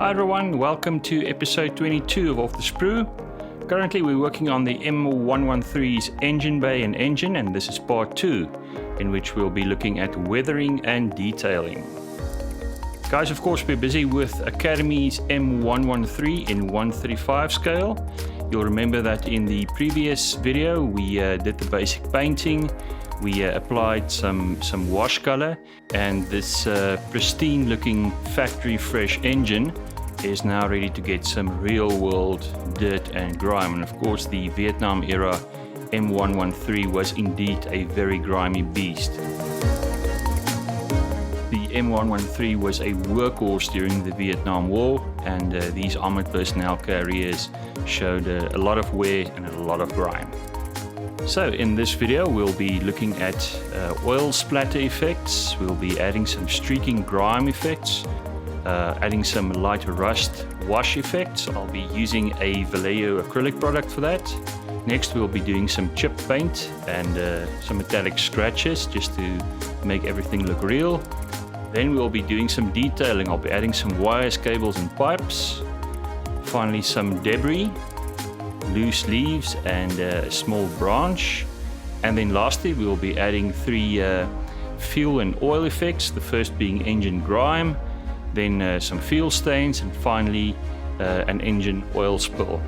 Hi everyone, welcome to episode 22 of Off the Sprue. Currently we're working on the M113's engine bay and engine, and this is part 2, in which we'll be looking at weathering and detailing. Guys, of course we're busy with Academy's M113 in 135 scale. You'll remember that in the previous video we did the basic painting. We applied some wash color, and this pristine looking factory fresh engine is now ready to get some real world dirt and grime. And of course the Vietnam era M113 was indeed a very grimy beast. The M113 was a workhorse during the Vietnam War, and these armored personnel carriers showed a lot of wear and a lot of grime. So in this video we'll be looking at oil splatter effects, we'll be adding some streaking grime effects, adding some light rust wash effects. I'll be using a Vallejo acrylic product for that. Next we'll be doing some chip paint and some metallic scratches just to make everything look real. Then we'll be doing some detailing. I'll be adding some wires, cables and pipes. Finally some debris, loose leaves and a small branch. And then lastly we will be adding 3 fuel and oil effects, the first being engine grime, then some fuel stains, and finally an engine oil spill.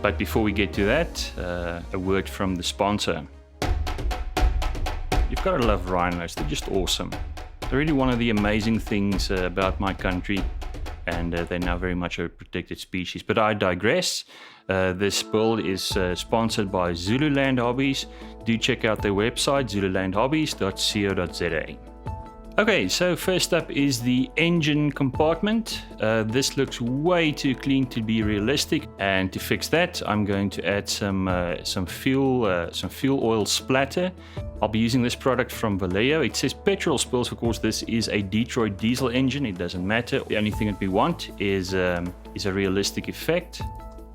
But before we get to that, a word from the sponsor. You've got to love rhinos, they're just awesome. They're really one of the amazing things about my country, and they're now very much a protected species. But I digress. This build is sponsored by Zululand Hobbies. Do check out their website, zululandhobbies.co.za. Okay, so first up is the engine compartment. This looks way too clean to be realistic, and to fix that I'm going to add some fuel oil splatter. I'll be using this product from Vallejo. It says petrol spills. Of course this is a Detroit diesel engine, it doesn't matter. The only thing that we want is a realistic effect.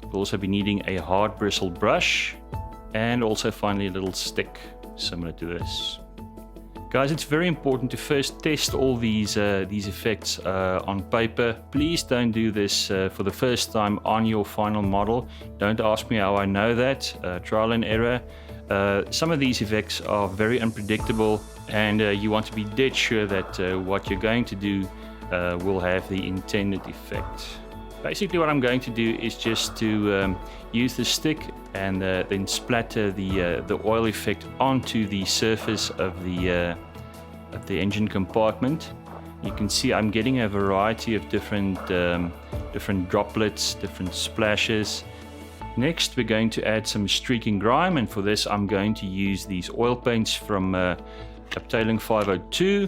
We'll also be needing a hard bristle brush, and also finally a little stick similar to this. Guys, it's very important to first test all these effects on paper. Please don't do this for the first time on your final model. Don't ask me how I know that. Trial and error. Some of these effects are very unpredictable, and you want to be dead sure that what you're going to do will have the intended effect. Basically what I'm going to do is just to use the stick and then splatter the oil effect onto the surface of the engine compartment. You can see I'm getting a variety of different droplets, different splashes. Next we're going to add some streaking grime, and for this I'm going to use these oil paints from Uptailing 502.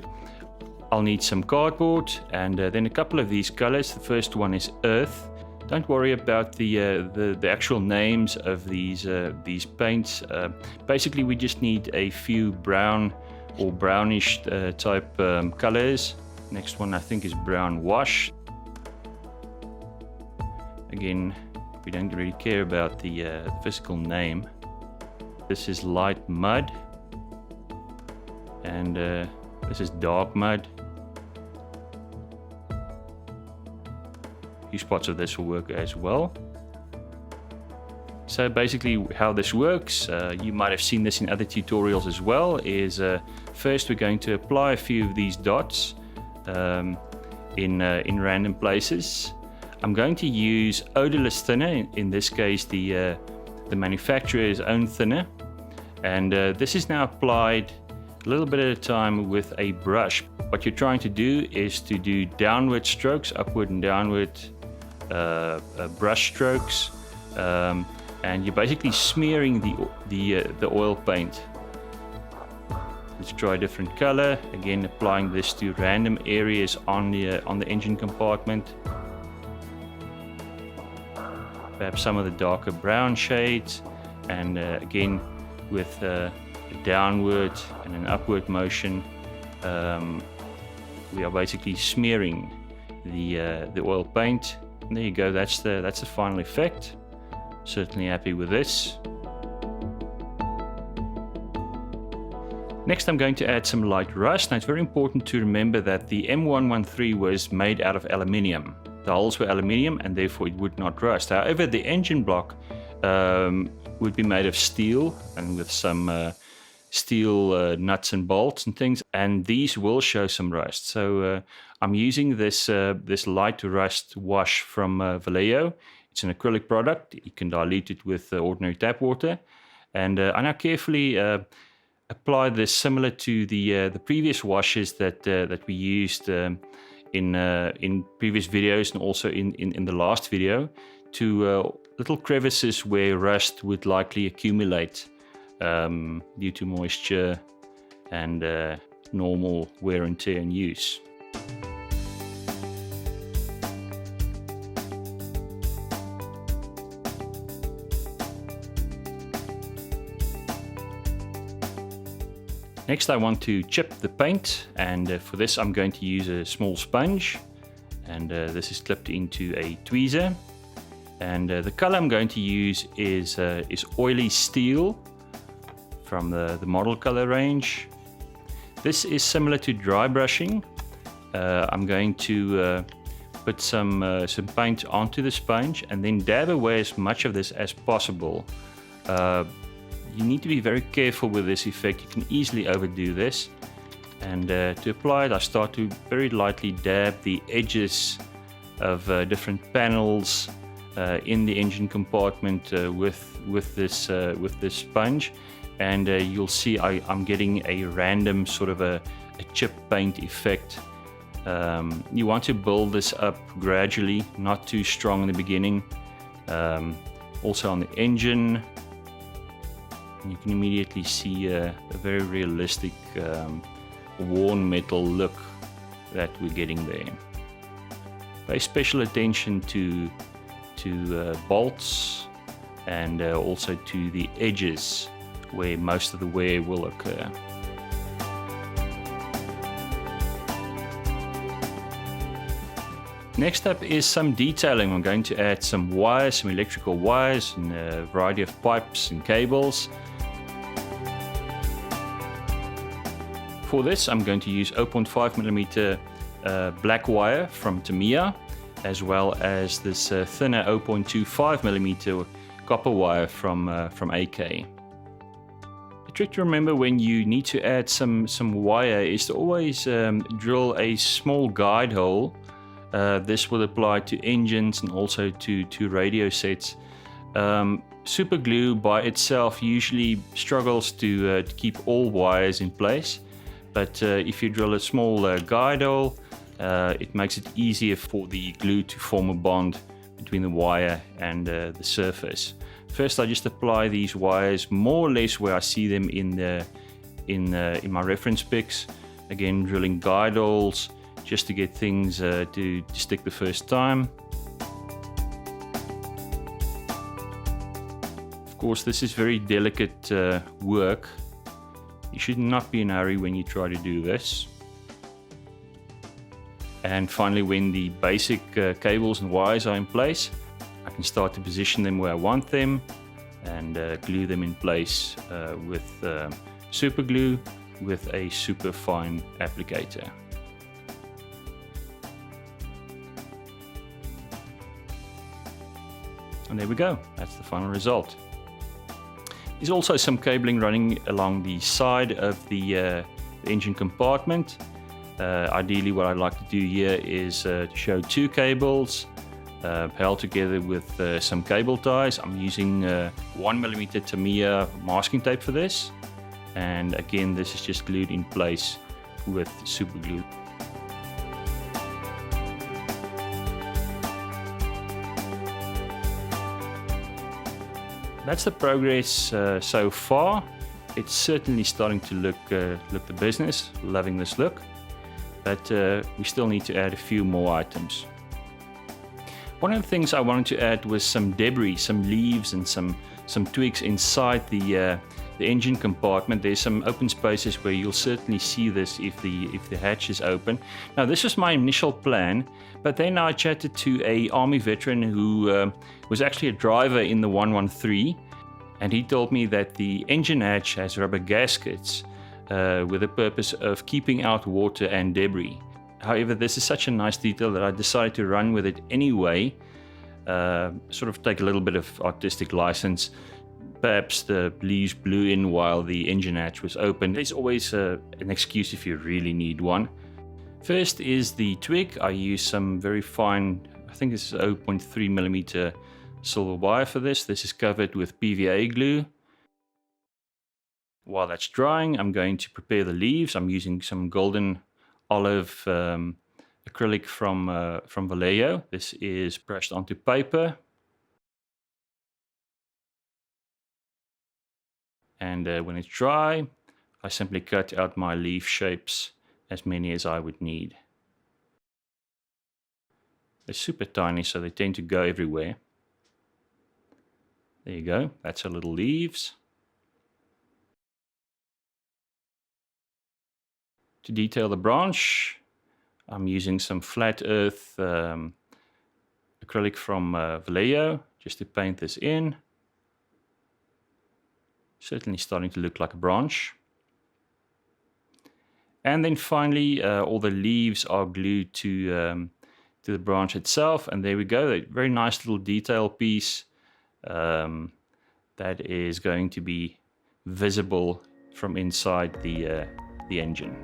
I'll need some cardboard and then a couple of these colors. The first one is earth. Don't worry about the actual names of these paints. Basically we just need a few brown or brownish type colors. Next one I think is brown wash. Again, we don't really care about the physical name. This is light mud, and this is dark mud. A few spots of this will work as well. So basically how this works, you might have seen this in other tutorials as well, is first we're going to apply a few of these dots in random places. I'm going to use odorless thinner, in this case the manufacturer's own thinner, and this is now applied a little bit at a time with a brush. What you're trying to do is to do downward strokes, upward and downward brush strokes, and you're basically smearing the oil paint. Let's try a different color. Again, applying this to random areas on the engine compartment. Perhaps some of the darker brown shades, and again with a downward and an upward motion, we are basically smearing the oil paint. And there you go. That's the final effect. Certainly happy with this. Next I'm going to add some light rust. Now it's very important to remember that the M113 was made out of aluminium. The holes were aluminium and therefore it would not rust. However, the engine block would be made of steel and with some steel nuts and bolts and things, and these will show some rust. So I'm using this light rust wash from Vallejo. It's an acrylic product. You can dilute it with ordinary tap water, and I now carefully apply this similar to the previous washes that we used in previous videos and also in the last video, to little crevices where rust would likely accumulate due to moisture and normal wear and tear and use. Next, I want to chip the paint, and for this I'm going to use a small sponge, and this is clipped into a tweezer. And the color I'm going to use is oily steel from the model color range. This is similar to dry brushing. I'm going to put some paint onto the sponge and then dab away as much of this as possible. You need to be very careful with this effect. You can easily overdo this. And to apply it, I start to very lightly dab the edges of different panels in the engine compartment with this sponge, and you'll see I'm getting a random sort of a chip paint effect. You want to build this up gradually, not too strong in the beginning. Also on the engine, you can immediately see a very realistic worn metal look that we're getting there. Pay special attention to bolts and also to the edges where most of the wear will occur. Next up is some detailing. I'm going to add some wires, some electrical wires, and a variety of pipes and cables. For this, I'm going to use 0.5mm black wire from Tamiya, as well as this thinner 0.25mm copper wire from AK. The trick to remember when you need to add some wire is to always drill a small guide hole. This will apply to engines and also to radio sets. Super glue by itself usually struggles to keep all wires in place, but if you drill a small guide hole, it makes it easier for the glue to form a bond between the wire and the surface. First, I just apply these wires more or less where I see them in my reference pics. Again, drilling guide holes just to get things to stick the first time. Of course, this is very delicate work. You should not be in a hurry when you try to do this. And finally, when the basic cables and wires are in place, I can start to position them where I want them and glue them in place with super glue with a super fine applicator. And there we go, that's the final result. There's also some cabling running along the side of the engine compartment. Ideally, what I'd like to do here is to show two cables held together with some cable ties. I'm using 1mm Tamiya masking tape for this, and again, this is just glued in place with super glue. That's the progress so far. It's certainly starting to look the business. Loving this look, but we still need to add a few more items. One of the things I wanted to add was some debris, some leaves and some twigs inside the engine compartment. There's some open spaces where you'll certainly see this if the hatch is open. Now, this was my initial plan, but then I chatted to an Army veteran who was actually a driver in the 113, and he told me that the engine hatch has rubber gaskets with the purpose of keeping out water and debris. However, this is such a nice detail that I decided to run with it anyway. Sort of take a little bit of artistic license. Perhaps the leaves blew in while the engine hatch was open. There's always an excuse if you really need one. First is the twig. I use some very fine, I think this is 0.3mm silver wire for this. This is covered with PVA glue. While that's drying, I'm going to prepare the leaves. I'm using some golden olive acrylic from Vallejo. This is brushed onto paper. And when it's dry, I simply cut out my leaf shapes, as many as I would need. They're super tiny, so they tend to go everywhere. There you go, that's our little leaves. To detail the branch, I'm using some flat earth acrylic from Vallejo just to paint this in. Certainly starting to look like a branch. And then finally, all the leaves are glued to the branch itself. And there we go, a very nice little detail piece that is going to be visible from inside the engine.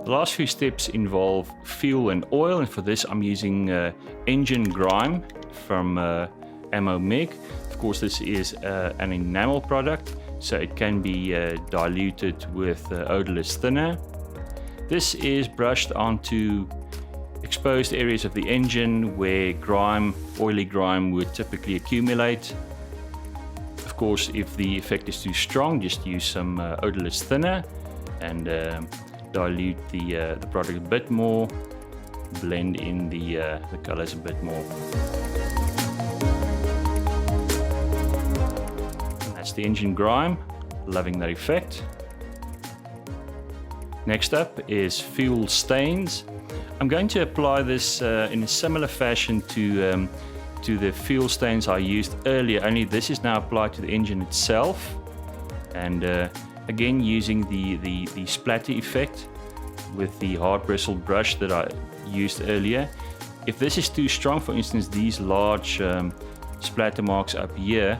The last few steps involve fuel and oil, and for this I'm using engine Grime from M113. Of course, this is an enamel product, so it can be diluted with odorless thinner. This is brushed onto exposed areas of the engine where grime, oily grime, would typically accumulate. Of course, if the effect is too strong, just use some odorless thinner and dilute the product a bit more, blend in the colors a bit more. And that's the engine Grime, loving that effect. Next up is fuel stains. I'm going to apply this in a similar fashion to the fuel stains I used earlier, only this is now applied to the engine itself. And again, using the splatter effect with the hard bristled brush that I used earlier. If this is too strong, for instance these large splatter marks up here,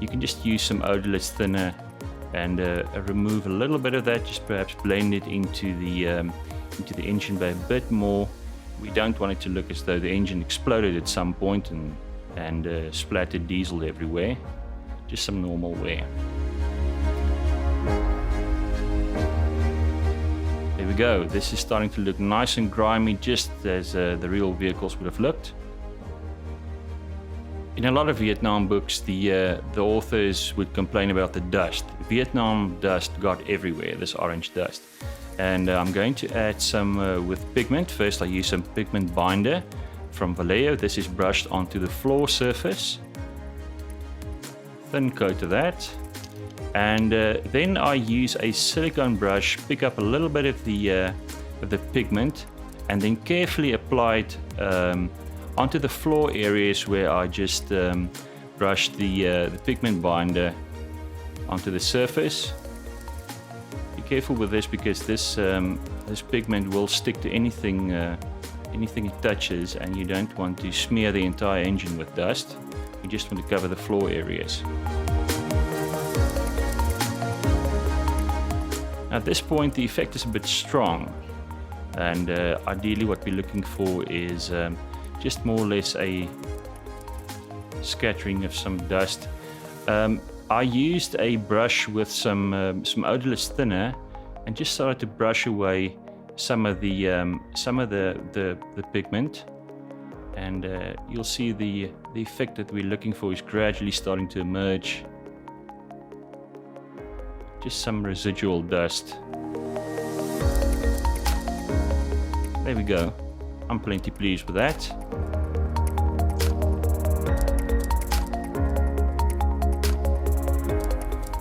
you can just use some odorless thinner and remove a little bit of that, just perhaps blend it into the engine bay a bit more. We don't want it to look as though the engine exploded at some point and splattered diesel everywhere. Just some normal wear. There we go. This is starting to look nice and grimy, just as the real vehicles would have looked. In a lot of Vietnam books, the authors would complain about the dust. Vietnam dust got everywhere, this orange dust. And I'm going to add some with pigment. First I use some pigment binder from Vallejo. This is brushed onto the floor surface. Thin coat of that. And then I use a silicone brush, pick up a little bit of the pigment, and then carefully apply it onto the floor areas where I just brushed the pigment binder onto the surface. Be careful with this because this pigment will stick to anything it touches, and you don't want to smear the entire engine with dust. You just want to cover the floor areas. At this point the effect is a bit strong, and ideally what we're looking for is just more or less a scattering of some dust. I used a brush with some odorless thinner and just started to brush away some of the pigment, and you'll see the effect that we're looking for is gradually starting to emerge. Just some residual dust. There we go. I'm plenty pleased with that.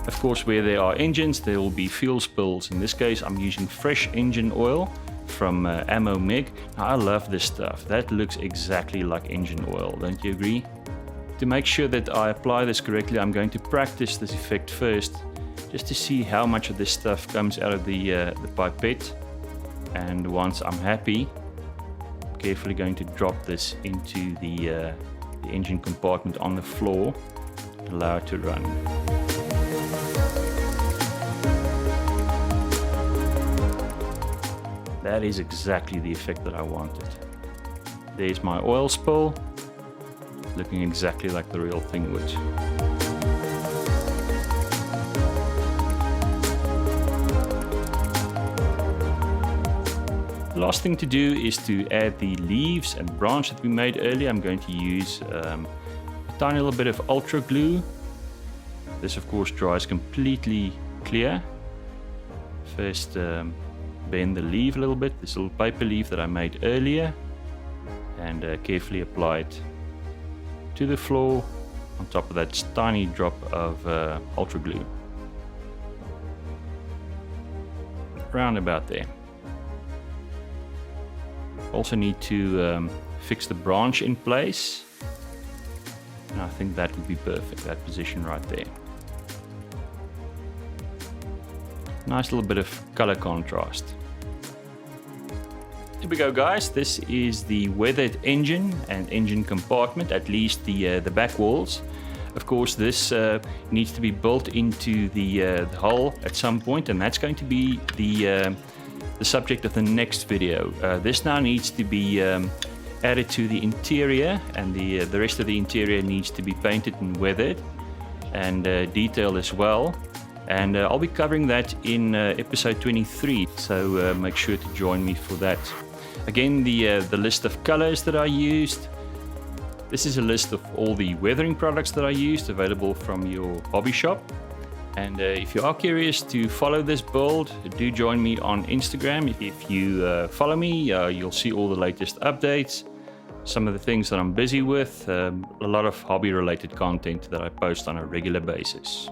Of course, where there are engines, there will be fuel spills. In this case, I'm using fresh engine oil from M113. Now, I love this stuff. That looks exactly like engine oil, don't you agree? To make sure that I apply this correctly, I'm going to practice this effect first, just to see how much of this stuff comes out of the pipette. And once I'm happy, I'm carefully going to drop this into the engine compartment on the floor and allow it to run. That is exactly the effect that I wanted. There's my oil spill, looking exactly like the real thing would. The last thing to do is to add the leaves and branch that we made earlier. I'm going to use a tiny little bit of ultra glue. This of course dries completely clear. First bend the leaf a little bit, this little paper leaf that I made earlier, and carefully apply it to the floor on top of that tiny drop of ultra glue. Around about there. Also need to fix the branch in place, and I think that would be perfect, that position right there. Nice little bit of color contrast. Here we go, guys. This is the weathered engine and engine compartment, at least the back walls. Of course, this needs to be built into the hull at some point, and that's going to be the subject of the next video. This now needs to be added to the interior, and the rest of the interior needs to be painted and weathered and detailed as well. And I'll be covering that in episode 23, so make sure to join me for that. Again, the list of colors that I used. This is a list of all the weathering products that I used, available from your hobby shop. And if you are curious to follow this build, do join me on Instagram. If you follow me, you'll see all the latest updates, some of the things that I'm busy with, a lot of hobby related content that I post on a regular basis.